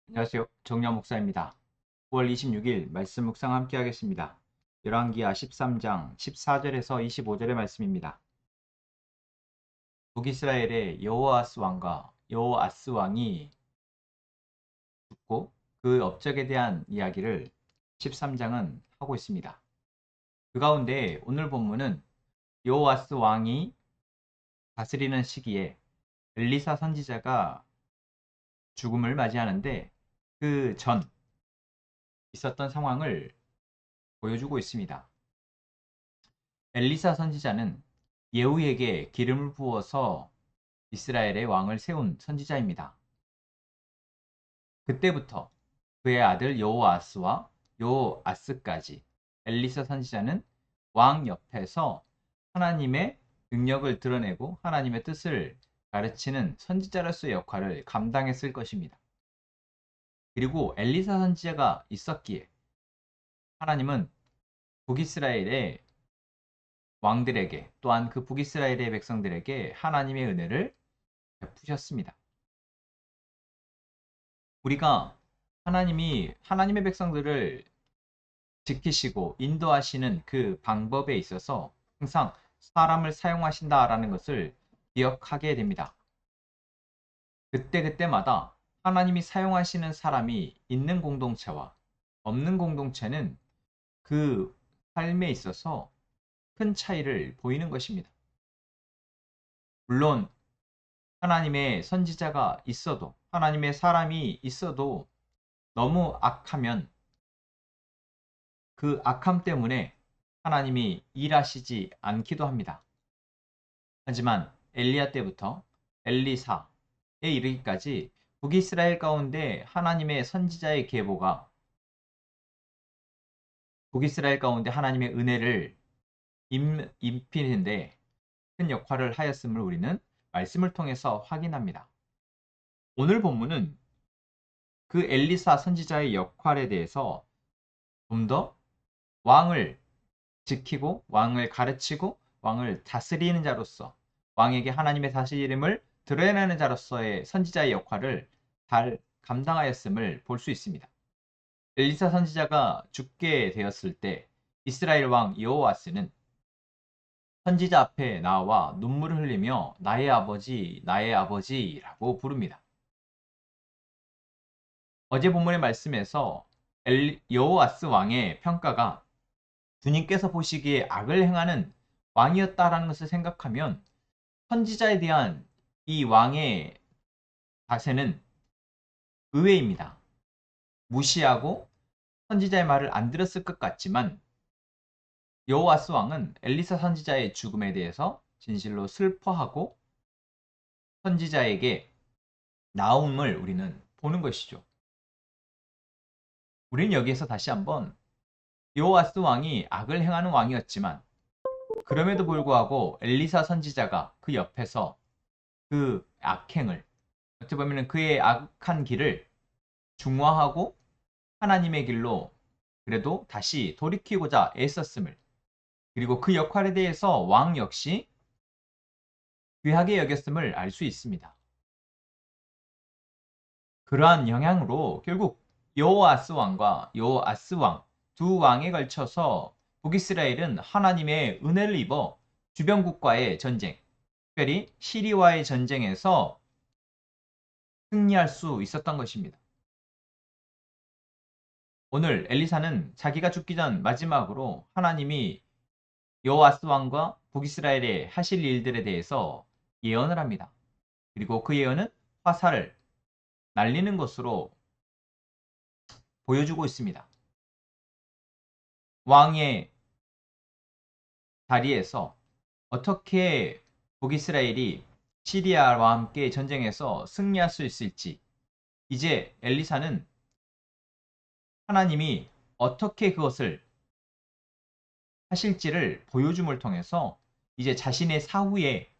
안녕하세요. 정리환 목사입니다. 9월 26일 말씀 묵상 함께 하겠습니다. 열왕기하 13장 14절에서 25절의 말씀입니다. 북이스라엘의 여호아스 왕과 여호아스 왕이 죽고 그 업적에 대한 이야기를 13장은 하고 있습니다. 그 가운데 오늘 본문은 여호아스 왕이 다스리는 시기에 엘리사 선지자가 죽음을 맞이하는데 그 전 있었던 상황을 보여주고 있습니다. 엘리사 선지자는 예후에게 기름을 부어서 이스라엘의 왕을 세운 선지자입니다. 그때부터 그의 아들 여호아스와 여호아스까지 엘리사 선지자는 왕 옆에서 하나님의 능력을 드러내고 하나님의 뜻을 가르치는 선지자로서의 역할을 감당했을 것입니다. 그리고 엘리사 선지자가 있었기에 하나님은 북이스라엘의 왕들에게 또한 그 북이스라엘의 백성들에게 하나님의 은혜를 베푸셨습니다. 우리가 하나님이 하나님의 백성들을 지키시고 인도하시는 그 방법에 있어서 항상 사람을 사용하신다라는 것을 기억하게 됩니다. 그때그때마다 하나님이 사용하시는 사람이 있는 공동체와 없는 공동체는 그 삶에 있어서 큰 차이를 보이는 것입니다. 물론 하나님의 선지자가 있어도 하나님의 사람이 있어도 너무 악하면 그 악함 때문에 하나님이 일하시지 않기도 합니다. 하지만 엘리야 때부터 엘리사에 이르기까지 북이스라엘 가운데 하나님의 선지자의 계보가 북이스라엘 가운데 하나님의 은혜를 입히는데 큰 역할을 하였음을 우리는 말씀을 통해서 확인합니다. 오늘 본문은 그 엘리사 선지자의 역할에 대해서 좀 더 왕을 지키고 왕을 가르치고 왕을 다스리는 자로서 왕에게 하나님의 다스림을 드러내는 자로서의 선지자의 역할을 잘 감당하였음을 볼 수 있습니다. 엘리사 선지자가 죽게 되었을 때 이스라엘 왕 여호아스는 선지자 앞에 나와 눈물을 흘리며 나의 아버지, 나의 아버지라고 부릅니다. 어제 본문의 말씀에서 여호아스 왕의 평가가 주님께서 보시기에 악을 행하는 왕이었다라는 것을 생각하면 선지자에 대한 이 왕의 자세는 의외입니다. 무시하고 선지자의 말을 안 들었을 것 같지만 여호와스 왕은 엘리사 선지자의 죽음에 대해서 진실로 슬퍼하고 선지자에게 나옴을 우리는 보는 것이죠. 우리는 여기에서 다시 한번 여호와스 왕이 악을 행하는 왕이었지만 그럼에도 불구하고 엘리사 선지자가 그 옆에서 그 악행을 어떻게 보면 그의 악한 길을 중화하고 하나님의 길로 그래도 다시 돌이키고자 애썼음을 그리고 그 역할에 대해서 왕 역시 귀하게 여겼음을 알 수 있습니다. 그러한 영향으로 결국 여호아스 왕과 여호아스 왕 두 왕에 걸쳐서 북이스라엘은 하나님의 은혜를 입어 주변국과의 전쟁, 특별히 시리와의 전쟁에서 승리할 수 있었던 것입니다. 오늘 엘리사는 자기가 죽기 전 마지막으로 하나님이 여호아스 왕과 북이스라엘의 하실 일들에 대해서 예언을 합니다. 그리고 그 예언은 화살을 날리는 것으로 보여주고 있습니다. 왕의 자리에서 어떻게 북이스라엘이 시리아와 함께 전쟁에서 승리할 수 있을지 이제 엘리사는 하나님이 어떻게 그것을 하실지를 보여줌을 통해서 이제 자신의 사후에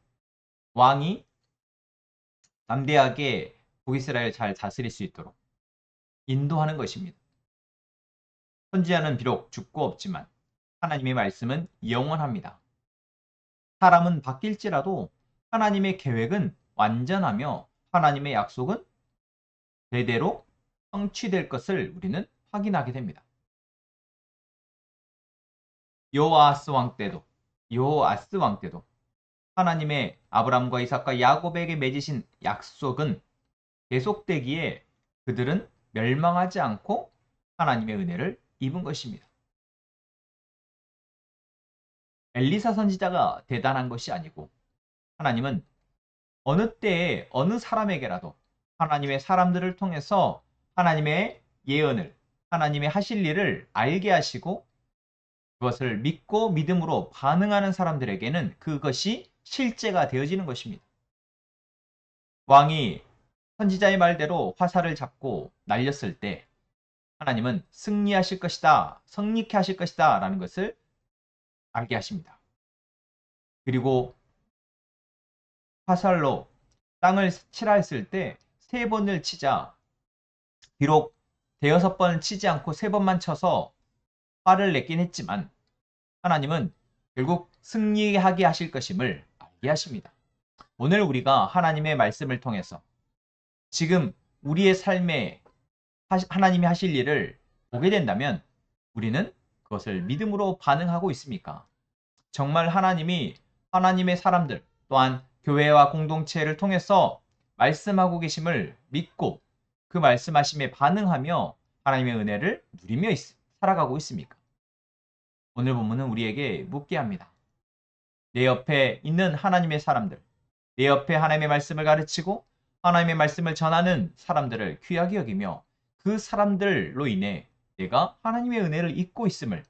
왕이 담대하게 북이스라엘을 잘 다스릴 수 있도록 인도하는 것입니다. 선지자는 비록 죽고 없지만 하나님의 말씀은 영원합니다. 사람은 바뀔지라도 하나님의 계획은 완전하며 하나님의 약속은 대대로 성취될 것을 우리는 확인하게 됩니다. 여호아스 왕 때도 하나님의 아브람과 이삭과 야곱에게 맺으신 약속은 계속되기에 그들은 멸망하지 않고 하나님의 은혜를 입은 것입니다. 엘리사 선지자가 대단한 것이 아니고 하나님은 어느 때에 어느 사람에게라도 하나님의 사람들을 통해서 하나님의 예언을, 하나님의 하실 일을 알게 하시고 그것을 믿고 믿음으로 반응하는 사람들에게는 그것이 실제가 되어지는 것입니다. 왕이 선지자의 말대로 화살을 잡고 날렸을 때 하나님은 승리하실 것이다, 성립케 하실 것이다 라는 것을 알게 하십니다. 그리고 화살로 땅을 칠하였을 때 3번을 치자 비록 6번을 치지 않고 3번만 쳐서 화를 냈긴 했지만 하나님은 결국 승리하게 하실 것임을 알게 하십니다. 오늘 우리가 하나님의 말씀을 통해서 지금 우리의 삶에 하나님이 하실 일을 보게 된다면 우리는 그것을 믿음으로 반응하고 있습니까? 정말 하나님이 하나님의 사람들 또한 교회와 공동체를 통해서 말씀하고 계심을 믿고 그 말씀하심에 반응하며 하나님의 은혜를 누리며 살아가고 있습니까? 오늘 본문은 우리에게 묻게 합니다. 내 옆에 있는 하나님의 사람들, 내 옆에 하나님의 말씀을 가르치고 하나님의 말씀을 전하는 사람들을 귀하게 여기며 그 사람들로 인해 내가 하나님의 은혜를 입고 있음을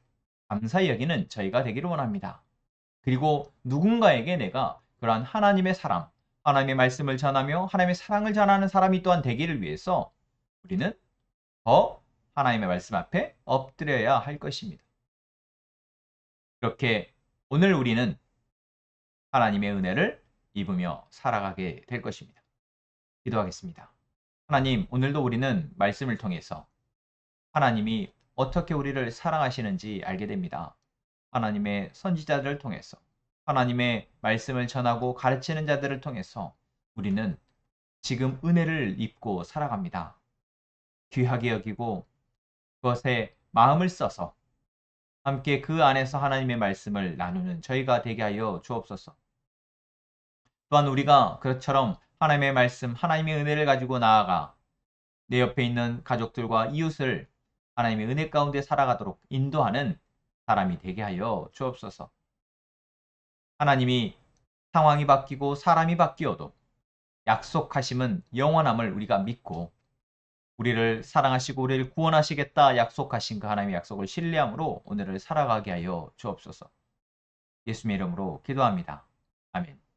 감사히 여기는 저희가 되기를 원합니다. 그리고 누군가에게 내가 그러한 하나님의 사랑, 하나님의 말씀을 전하며 하나님의 사랑을 전하는 사람이 또한 되기를 위해서 우리는 더 하나님의 말씀 앞에 엎드려야 할 것입니다. 그렇게 오늘 우리는 하나님의 은혜를 입으며 살아가게 될 것입니다. 기도하겠습니다. 하나님, 오늘도 우리는 말씀을 통해서 하나님이 어떻게 우리를 사랑하시는지 알게 됩니다. 하나님의 선지자들을 통해서 하나님의 말씀을 전하고 가르치는 자들을 통해서 우리는 지금 은혜를 입고 살아갑니다. 귀하게 여기고 그것에 마음을 써서 함께 그 안에서 하나님의 말씀을 나누는 저희가 되게 하여 주옵소서. 또한 우리가 그처럼 하나님의 말씀, 하나님의 은혜를 가지고 나아가 내 옆에 있는 가족들과 이웃을 하나님의 은혜 가운데 살아가도록 인도하는 사람이 되게 하여 주옵소서. 하나님이 상황이 바뀌고 사람이 바뀌어도 약속하심은 영원함을 우리가 믿고 우리를 사랑하시고 우리를 구원하시겠다 약속하신 그 하나님의 약속을 신뢰함으로 오늘을 살아가게 하여 주옵소서. 예수님의 이름으로 기도합니다. 아멘.